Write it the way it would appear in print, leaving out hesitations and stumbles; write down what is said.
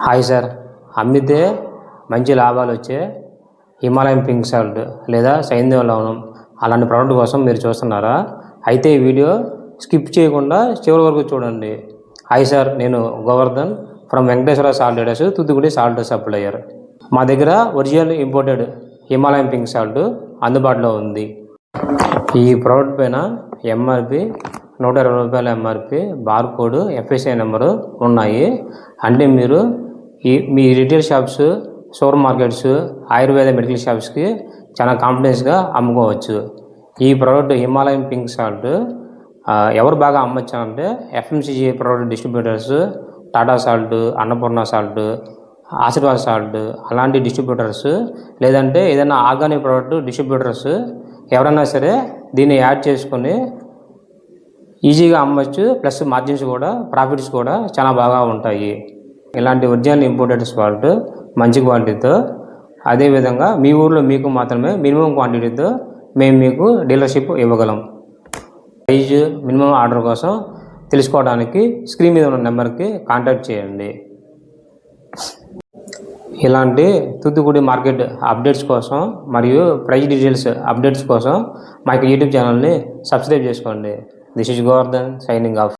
Hi sir, అమ్మితే మంచి లాభాలు వచ్చే హిమాలయన్ పింక్ సాల్ట్ లేదా సైంధవ లవణం అలాంటి ప్రోడక్ట్ కోసం మీరు చూస్తున్నారా? అయితే ఈ వీడియో స్కిప్ చేయకుండా చివరి వరకు చూడండి. హాయ్ సార్, నేను Govardhan from Venkateswara salt traders, Thoothukudi salt supplier. మా దగ్గర original imported Himalayan pink salt అందుబాటులో ఉంది. ఈ ప్రోడక్ట్ పైన MRP ₹120 MRP, bar code, FSI number ఉన్నాయి. అంటే మీరు మీ retail shops, supermarkets, Ayurveda medical షాప్స్కి చాలా కాన్ఫిడెన్స్గా అమ్ముకోవచ్చు. ఈ ప్రోడక్ట్ హిమాలయన్ పింక్ సాల్ట్ ఎవరు బాగా అమ్మచ్చు అంటే FMCG product distributors, Tata salt, Annapurna salt, Aashirvaad salt అలాంటి డిస్ట్రిబ్యూటర్స్, లేదంటే ఏదైనా ఆర్గానిక్ ప్రోడక్ట్ డిస్ట్రిబ్యూటర్స్ ఎవరైనా సరే దీన్ని యాడ్ చేసుకొని ఈజీగా అమ్మచ్చు. ప్లస్ మార్జిన్స్ కూడా, ప్రాఫిట్స్ కూడా చాలా బాగా ఉంటాయి. ఇలాంటి ఒరిజినల్ ఇంపోర్టెడ్ సాల్ట్ మంచి క్వాలిటీతో, అదేవిధంగా మీ ఊర్లో మీకు మాత్రమే మినిమం క్వాంటిటీతో మేము మీకు డీలర్షిప్ ఇవ్వగలం. ప్రైజ్, మినిమం ఆర్డర్ కోసం తెలుసుకోవడానికి స్క్రీన్ మీద ఉన్న నెంబర్కి కాంటాక్ట్ చేయండి. ఇలాంటి తూత్తుకుడి మార్కెట్ అప్డేట్స్ కోసం మరియు ప్రైజ్ డీటెయిల్స్ అప్డేట్స్ కోసం మా యూట్యూబ్ ఛానల్ని సబ్స్క్రైబ్ చేసుకోండి. This is Govardhan signing off.